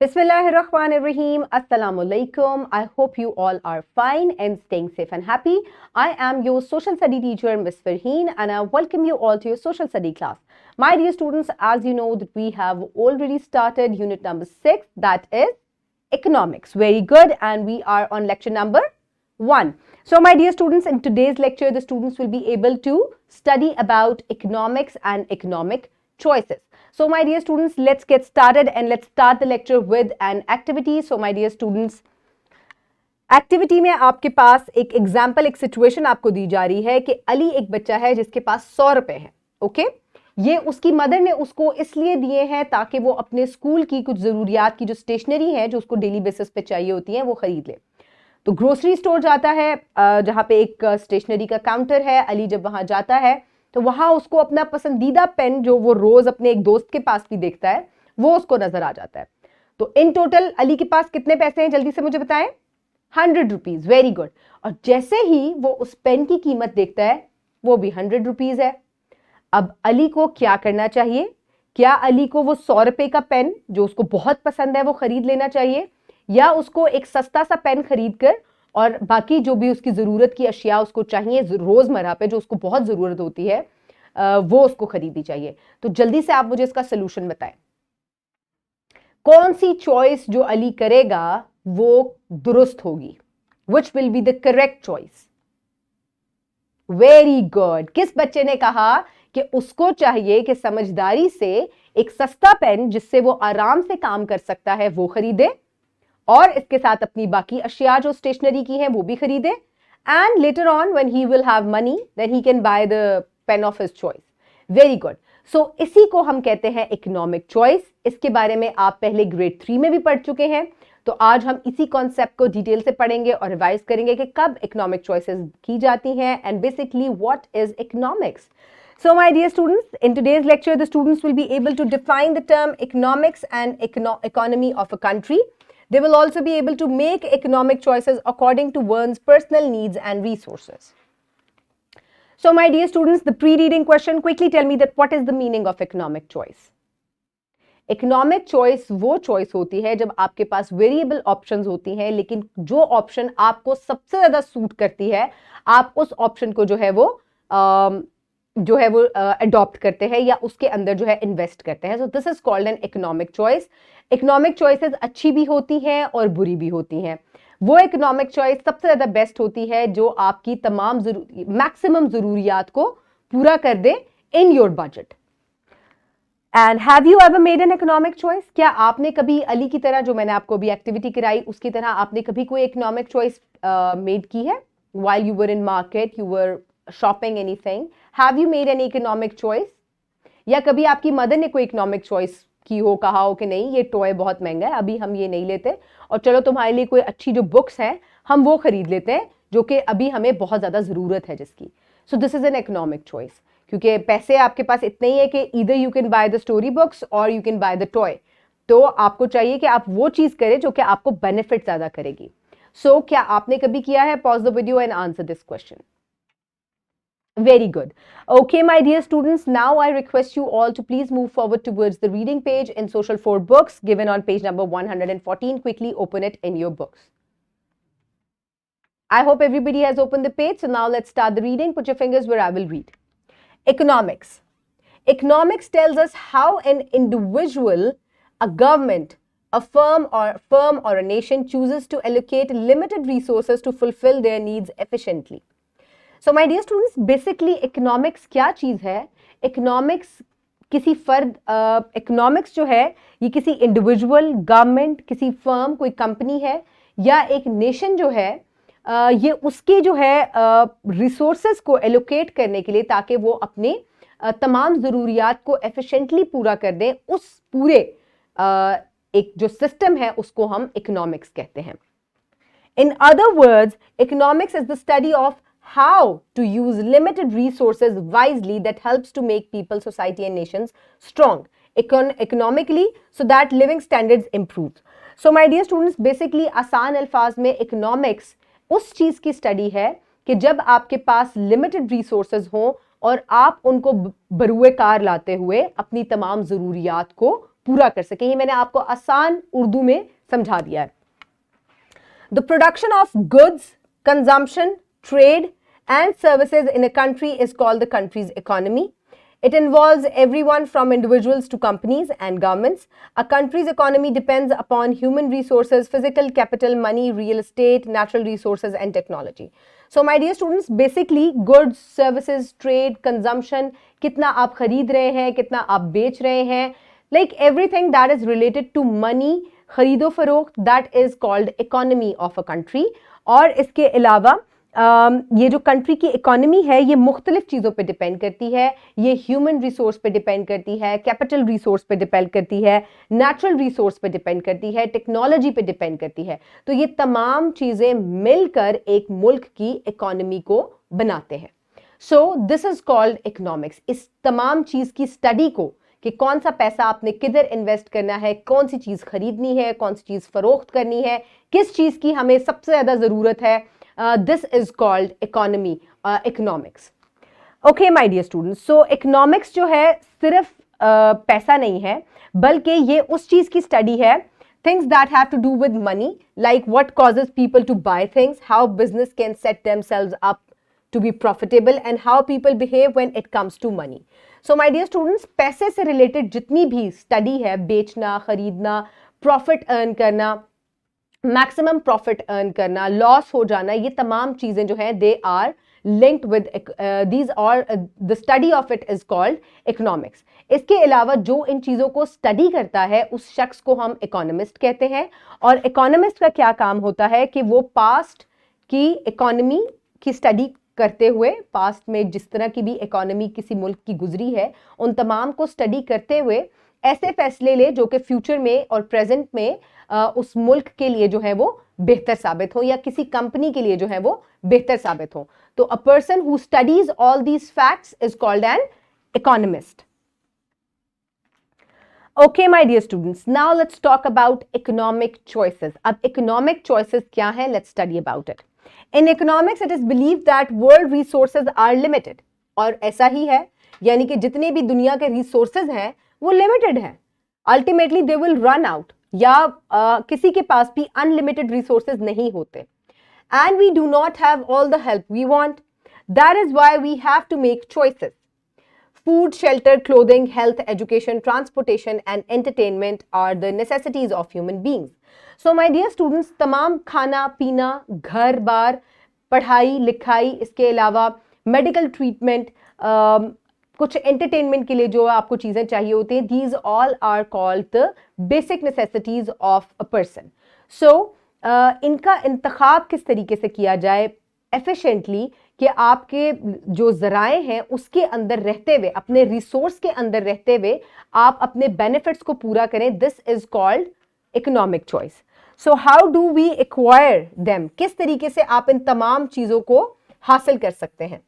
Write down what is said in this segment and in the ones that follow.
Bismillahirrahmanirrahim. Assalamu alaikum. I hope you all are fine and staying safe and happy. I am your social study teacher, Ms. Farheen, and I welcome you all to your social study class. My dear students, as you know that we have already started unit number 6, that is economics. Very good, and we are on lecture number 1. So my dear students, in today's lecture, the students will be able to study about economics and economic choices. So my dear students, let's get started and let's start the lecture with an activity. So my dear students, activity में आपके पास एक example, एक situation आपको दी जा रही है कि अली एक बच्चा है जिसके पास 100 रुपए है. ओके, ये उसकी मदर ने उसको इसलिए दिए हैं ताकि वो अपने स्कूल की कुछ जरूरियात की जो स्टेशनरी है जो उसको डेली बेसिस पे चाहिए होती है वो खरीद ले. तो ग्रोसरी स्टोर जाता है जहाँ पे एक स्टेशनरी का काउंटर है. अली जब वहां जाता है तो वहां उसको अपना पसंदीदा पेन जो वो रोज अपने एक दोस्त के पास भी देखता है वो उसको नजर आ जाता है. तो इन टोटल अली के पास कितने पैसे हैं, जल्दी से मुझे बताएं. 100 रुपीज. Very good. और जैसे ही वो उस पेन की कीमत देखता है वो भी 100 रुपीज है. अब अली को क्या करना चाहिए? क्या अली को वो 100 रुपए का पेन जो उसको बहुत पसंद है वो खरीद लेना चाहिए, या उसको एक सस्ता सा पेन खरीद कर और बाकी जो भी उसकी जरूरत की अशिया उसको चाहिए रोजमर्रा पे जो उसको बहुत जरूरत होती है वो उसको खरीदनी चाहिए? तो जल्दी से आप मुझे इसका सोल्यूशन बताएं. कौन सी चॉइस जो अली करेगा वो दुरुस्त होगी? Which will be the correct choice? Very good. किस बच्चे ने कहा कि उसको चाहिए कि समझदारी से एक सस्ता पेन जिससे वो आराम से काम कर सकता है वो खरीदे और इसके साथ अपनी बाकी अशिया जो स्टेशनरी की हैं वो भी खरीदे, and later on when he will have money then he can buy the pen of his choice. Very good. So इसी को हम कहते हैं इकोनॉमिक चॉइस. इसके बारे में आप पहले ग्रेड 3 में भी पढ़ चुके हैं. तो आज हम इसी कॉन्सेप्ट को डिटेल से पढ़ेंगे और रिवाइज करेंगे कि कब इकोनॉमिक चॉइसेस की जाती हैं and basically what is economics. So my dear students, in today's lecture the students will be able to define the term economics and economy of a country. They will also be able to make economic choices according to one's personal needs and resources. So my dear students, the pre-reading question, quickly tell me that what is the meaning of economic choice? Economic choice वो choice होती है जब आपके पास variable options होती हैं, लेकिन जो option आपको सबसे ज्यादा सूट करती है आप उस ऑप्शन को जो है वो अडॉप्ट करते हैं या उसके अंदर जो है इन्वेस्ट करते हैं. सो this is called an economic choice. Economic choices अच्छी भी होती हैं और बुरी भी होती हैं. वो इकोनॉमिक चॉइस सबसे ज्यादा बेस्ट होती है जो आपकी तमाम मैक्सिमम जरूरियात को पूरा कर दे in your budget. And have you ever made an economic choice? क्या आपने कभी अली की तरह जो मैंने आपको अभी एक्टिविटी कराई उसकी तरह आपने कभी कोई इकोनॉमिक चॉइस मेड की है? While you were in market, you were shopping, anything, have you made an economic choice? या कभी आपकी मदर ने कोई इकोनॉमिक चॉइस की हो, कहा हो कि नहीं ये टॉय बहुत महंगा है अभी हम ये नहीं लेते और चलो तुम्हारे लिए कोई अच्छी जो बुक्स हैं हम वो खरीद लेते हैं जो कि अभी हमें बहुत ज्यादा जरूरत है जिसकी. So this is an economic choice. क्योंकि पैसे आपके पास इतने ही है कि either you can buy the story books और you can buy the toy. तो आपको चाहिए कि आप वो चीज करें जो कि आपको बेनिफिट ज्यादा करेगी. सो क्या आपने कभी किया है? Pause the video and answer this question. Very good. Okay, my dear students, now I request you all to please move forward towards the reading page in Social 4 books given on page number 114. Quickly open it in your books. I hope everybody has opened the page. So now let's start the reading. Put your fingers where I will read. Economics. Economics tells us how an individual, a government, a firm or a nation chooses to allocate limited resources to fulfill their needs efficiently. So my dear students, basically economics क्या चीज है? Economics किसी फर्द, economics जो है ये किसी individual, government, किसी फर्म, कोई कंपनी है या एक नेशन जो है ये उसके जो है रिसोर्सेज को एलोकेट करने के लिए ताकि वो अपने तमाम ज़रूरियात को एफिशिएंटली पूरा कर दें, उस पूरे एक जो सिस्टम है उसको हम इकोनॉमिक्स कहते हैं. In other words, economics is the study of how to use limited resources wisely that helps to make people, society and nations strong economically so that living standards improve. So my dear students, basically आसान अल्फाज में economics उस चीज की study है कि जब आपके पास limited resources हों और आप उनको बरूए कार लाते हुए अपनी तमाम जरूरियात को पूरा कर सके। ये मैंने आपको आसान उर्दू में समझा दिया है। The production of goods, consumption, trade and services in a country is called the country's economy. It involves everyone from individuals to companies and governments. A country's economy depends upon human resources, physical capital, money, real estate, natural resources and technology. So my dear students, basically goods, services, trade, consumption, कितना आप खरीद रहे हैं, कितना आप बेच रहे हैं, like everything that is related to money, खरीदो फरोख्त, that is called economy of a country. और इसके अलावा ये जो कंट्री की इकोनॉमी है ये मुख्तलिफ चीज़ों पे डिपेंड करती है। ये ह्यूमन रिसोर्स पे डिपेंड करती है, कैपिटल रिसोर्स पे डिपेंड करती है, नेचुरल रिसोर्स पे डिपेंड करती है, टेक्नोलॉजी पे डिपेंड करती है। तो ये तमाम चीज़ें मिलकर एक मुल्क की इकोनॉमी को बनाते हैं। सो दिस इज कॉल्ड इकोनॉमिक्स। इस तमाम चीज़ की स्टडी को कि कौन सा पैसा आपने किधर इन्वेस्ट करना है, कौन सी चीज़ खरीदनी है, कौन सी चीज़ फरोख्त करनी है, किस चीज़ की हमें सबसे ज़्यादा ज़रूरत है, this is called economy, economics. Okay my dear students, so economics जो है सिर्फ पैसा नहीं है बल्कि ये उस चीज़ की स्टडी है, things that have to do with money, like what causes people to buy things, how business can set themselves up to be profitable and how people behave when it comes to money. So my dear students, पैसे से related जितनी भी study है, बेचना, खरीदना, profit earn करना, maximum profit earn करना, loss हो जाना, ये तमाम चीजें जो हैं they are linked with these और the study of it is called economics. इसके अलावा जो इन चीज़ों को स्टडी करता है उस शख्स को हम इकोनॉमिस्ट कहते हैं। और इकोनॉमिस्ट का क्या काम होता है कि वो पास्ट की इकोनॉमी की स्टडी करते हुए, पास्ट में जिस तरह की भी इकोनॉमी किसी मुल्क की गुजरी है उन तमाम को स्टडी करते हुए ऐसे फैसले ले जो कि फ्यूचर में और प्रेजेंट में उस मुल्क के लिए जो है वो बेहतर साबित हो या किसी कंपनी के लिए जो है वो बेहतर साबित हो। तो a person who studies all these facts is called an economist. Okay my dear students, now let's talk about economic choices. अब economic choices क्या है? Let's study about it. In economics it is believed that world resources are limited. और ऐसा ही है, यानी कि जितने भी दुनिया के resources हैं वो limited हैं। Ultimately they will run out, या किसी के पास भी unlimited resources नहीं होते। And we do not have all the help we want. That is why we have to make choices. Food, shelter, clothing, health, education, transportation and entertainment are the necessities of human beings. So my dear students, तमाम खाना पीना, घर बार, पढ़ाई लिखाई, इसके अलावा medical treatment, कुछ entertainment के लिए जो आपको चीज़ें चाहिए होती हैं, these all are called the basic necessities of a person. So इनका इंतखाब किस तरीके से किया जाए एफिशिएंटली कि आपके जो ज़राए हैं उसके अंदर रहते हुए, अपने रिसोर्स के अंदर रहते हुए आप अपने बेनिफिट्स को पूरा करें, this is called economic choice. So how do we acquire them, किस तरीके से आप इन तमाम चीज़ों को हासिल कर सकते हैं।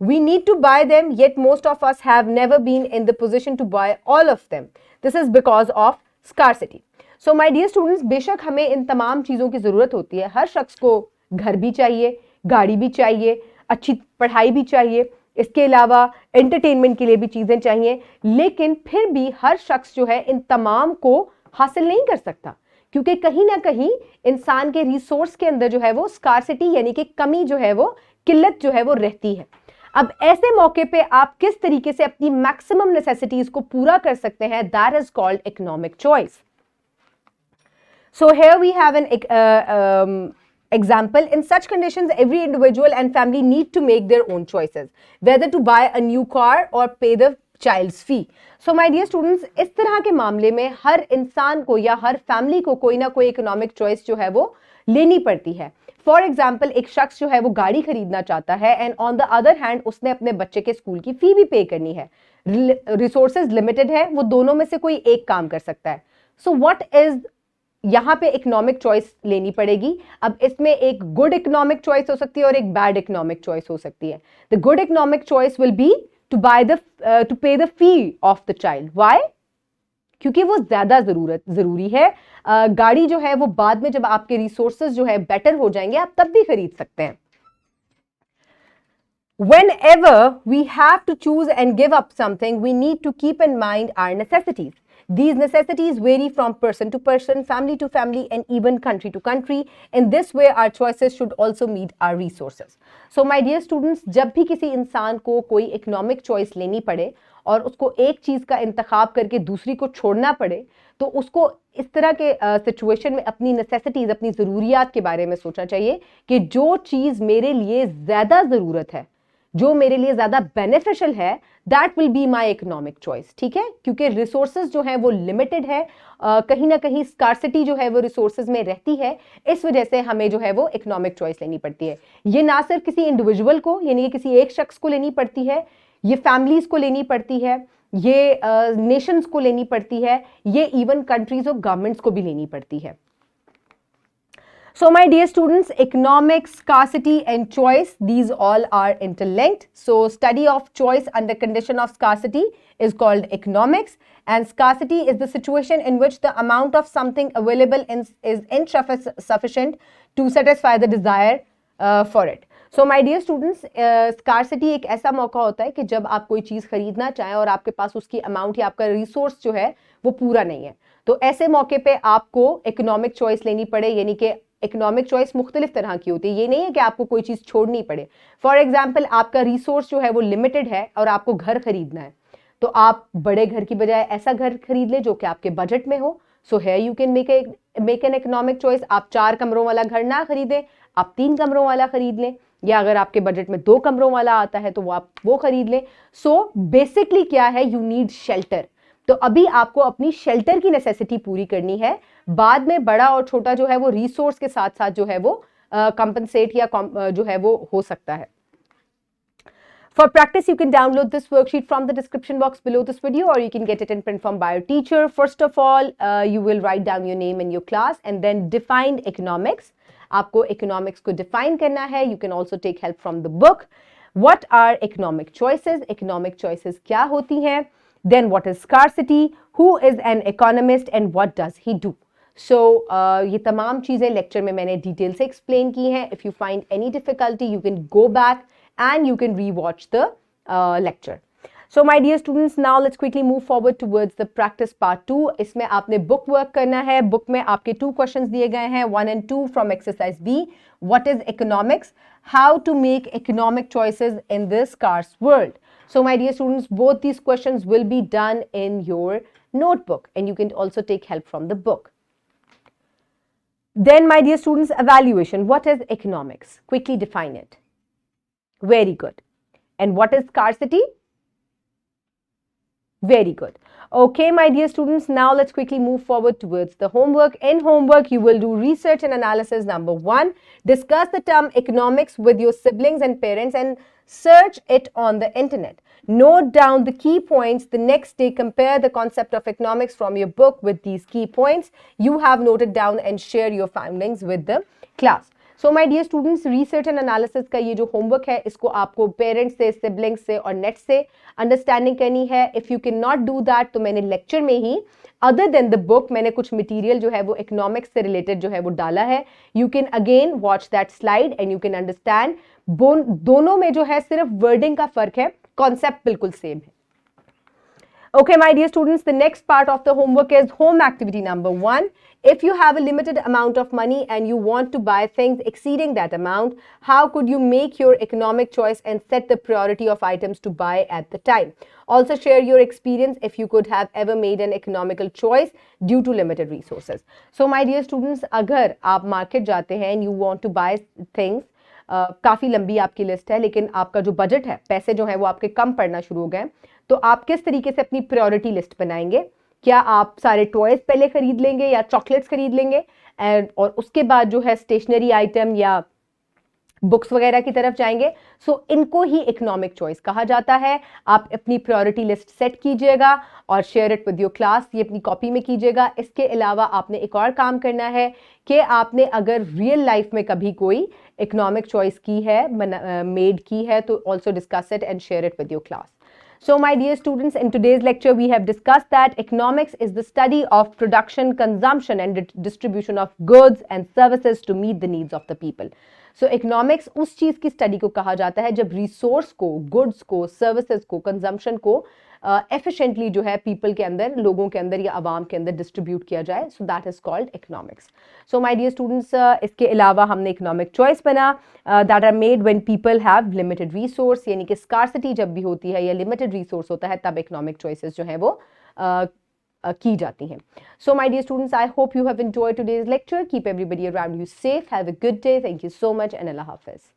We need to buy them, yet most of us have never been in the position to buy all of them. This is because of scarcity. So my dear students, बेशक हमें इन तमाम चीज़ों की ज़रूरत होती है। हर शख्स को घर भी चाहिए, गाड़ी भी चाहिए, अच्छी पढ़ाई भी चाहिए, इसके अलावा एंटरटेनमेंट के लिए भी चीज़ें चाहिए, लेकिन फिर भी हर शख्स जो है इन तमाम को हासिल नहीं कर सकता, क्योंकि कहीं ना कहीं इंसान के रिसोर्स के अंदर जो है वो स्कार्सिटी यानी कि कमी जो है वो, किल्लत जो है वो रहती है। अब ऐसे मौके पे आप किस तरीके से अपनी मैक्सिमम नेसेसिटीज को पूरा कर सकते हैं, that is called economic choice. So here we have an example. In such conditions, every individual and family need to make their own choices, whether to buy a new car or pay the child's fee. So my dear students, इस तरह के मामले में हर इंसान को या हर family को कोई ना कोई इकोनॉमिक चॉइस जो है वो लेनी पड़ती है। फॉर एग्जाम्पल, एक शख्स जो है वो गाड़ी खरीदना चाहता है and on the other hand उसने अपने बच्चे के स्कूल की फी भी पे करनी है। रिसोर्सेज लिमिटेड है, वो दोनों में से कोई एक काम कर सकता है। सो व्हाट इज, यहाँ पे इकोनॉमिक चॉइस लेनी पड़ेगी। अब इसमें एक गुड इकोनॉमिक चॉइस हो सकती है और एक बैड इकोनॉमिक चॉइस हो सकती है। The good economic choice will be to pay the fee of the child. Why? क्योंकि वो ज्यादा जरूरी है। गाड़ी जो है वो बाद में जब आपके रिसोर्सेज जो है बेटर हो जाएंगे आप तब भी खरीद सकते हैं। Whenever we have to choose and give up something, we need to keep in mind our necessities. These necessities vary from person to person, family to family, and even country to country. In this way, our choices should also meet our resources. So, my dear students, जब भी किसी इंसान को कोई economic choice लेनी पड़े और उसको एक चीज़ का इंतखाब करके दूसरी को छोड़ना पड़े, तो उसको इस तरह के सिचुएशन में अपनी नेसेसिटीज़, अपनी ज़रूरियात के बारे में सोचना चाहिए कि जो चीज़ मेरे लिए ज़्यादा ज़रूरत है, जो मेरे लिए ज़्यादा बेनिफिशियल है, that will be my economic choice. ठीक है, क्योंकि रिसोर्सेज जो है वो लिमिटेड है, कहीं ना कहीं स्कार्सिटी जो है वो रिसोर्सेज में रहती है. इस वजह से हमें जो है वो इकोनॉमिक चॉइस लेनी पड़ती है. ये ना सिर्फ किसी इंडिविजुअल को, यानी कि किसी एक शख्स को लेनी पड़ती है, ये फैमिलीज को लेनी पड़ती है, ये नेशंस को लेनी पड़ती है, ये इवन कंट्रीज और गवर्नमेंट्स को भी लेनी पड़ती है. So my dear students, economics, scarcity and choice, these all are interlinked. So study of choice under condition of scarcity is called economics, and scarcity is the situation in which the amount of something available is insufficient to satisfy the desire for it. So my dear students, scarcity एक ऐसा मौका होता है कि जब आप कोई चीज़ खरीदना चाहें और आपके पास उसकी अमाउंट या आपका रिसोर्स जो है वो पूरा नहीं है, तो ऐसे मौके पे आपको इकोनॉमिक चॉइस लेनी पड़े. यानी कि इकोनॉमिक चॉइस मुख्तलिफ तरह की होती है. ये नहीं है कि आपको कोई चीज़ छोड़नी पड़े. फॉर एग्जाम्पल, आपका रिसोर्स जो है वो लिमिटेड है और आपको घर खरीदना है, तो आप बड़े घर की बजाय ऐसा घर खरीद ले जो कि आपके बजट में हो. सो है you can make an economic choice. आप 4 कमरों वाला घर ना खरीदें, आप 3 कमरों वाला खरीद लें, या अगर आपके बजट में 2 कमरों वाला आता है तो वो आप वो खरीद लें. सो बेसिकली क्या है, यू नीड शेल्टर. तो अभी आपको अपनी शेल्टर की नेसेसिटी पूरी करनी है. बाद में बड़ा और छोटा जो है वो रिसोर्स के साथ साथ जो है वो कंपनसेट या जो है वो हो सकता है. For practice, you can download this worksheet from the description box below this video, or you can get it in print from by your teacher. First of all, you will write down your name and your class, and then define economics. आपको economics को define करना है. You can also take help from the book. What are economic choices? Economic choices क्या होती हैं? Then what is scarcity? Who is an economist and what does he do? So ये तमाम चीज़ें लेक्चर में मैंने डिटेल से एक्सप्लेन की हैं. If you find any difficulty, you can go back and you can rewatch the lecture. So my dear students, now let's quickly move forward towards the practice part 2. इसमें आपने book work करना है. book में आपके 2 questions दिए गए हैं, 1 and 2 from exercise B. What is economics? How to make economic choices in this scarce world. So my dear students, both these questions will be done in your notebook, and you can also take help from the book. Then my dear students, evaluation. What is economics? Quickly define it. Very good. And what is scarcity? Very good. Okay, my dear students, now let's quickly move forward towards the homework. In homework, you will do research and analysis. Number 1, discuss the term economics with your siblings and parents and search it on the internet. Note down the key points. The next day, compare the concept of economics from your book with these key points you have noted down and share your findings with the class. So my dear students, research and analysis का ये जो homework है, इसको आपको parents से, siblings से और net से understanding करनी है. If you cannot do that, तो मैंने lecture में ही other than the book मैंने कुछ material जो है वो economics से related जो है वो डाला है. You can again watch that slide and you can understand. दोनों में जो है सिर्फ wording का फर्क है, concept बिल्कुल same है. Okay, my dear students, the next part of the homework is home activity number 1. If you have a limited amount of money and you want to buy things exceeding that amount, how could you make your economic choice and set the priority of items to buy at the time? Also share your experience if you could have ever made an economical choice due to limited resources. So my dear students, अगर आप market जाते हैं and you want to buy things, काफ़ी लंबी आपकी list है, लेकिन आपका जो बजट है, पैसे जो है वो आपके कम पड़ना शुरू हो गए, तो आप किस तरीके से अपनी प्रायोरिटी लिस्ट बनाएंगे? क्या आप सारे टॉयज पहले खरीद लेंगे या चॉकलेट्स खरीद लेंगे और उसके बाद जो है स्टेशनरी आइटम या बुक्स वगैरह की तरफ जाएंगे? सो इनको ही इकोनॉमिक चॉइस कहा जाता है. आप अपनी प्रायोरिटी लिस्ट सेट कीजिएगा और share it with your class. ये अपनी कॉपी में कीजिएगा. इसके अलावा आपने एक और काम करना है कि आपने अगर रियल लाइफ में कभी कोई इकोनॉमिक चॉइस की है, मेड की है, तो also discuss it and share it with your class. So my dear students, in today's lecture we have discussed that economics is the study of production, consumption and distribution of goods and services to meet the needs of the people. So economics उस चीज़ की study को कहा जाता है जब resource को, goods को, services को, कंजम्पशन को एफिशिएंटली जो है पीपल के अंदर, लोगों के अंदर या आवाम के अंदर डिस्ट्रीब्यूट किया जाए. So that is called economics. So my dear students, इसके अलावा हमने इकोनॉमिक चॉइस बना that are made when people have limited resource, यानी कि स्कार्सिटी जब भी होती है या लिमिटेड रिसोर्स होता है तब इकोनॉमिक चॉइसेस जो है वो की जाती हैं. So my dear students, I hope you have enjoyed today's lecture. Keep everybody around you safe. Have a good day. Thank you so much and Allah Hafiz.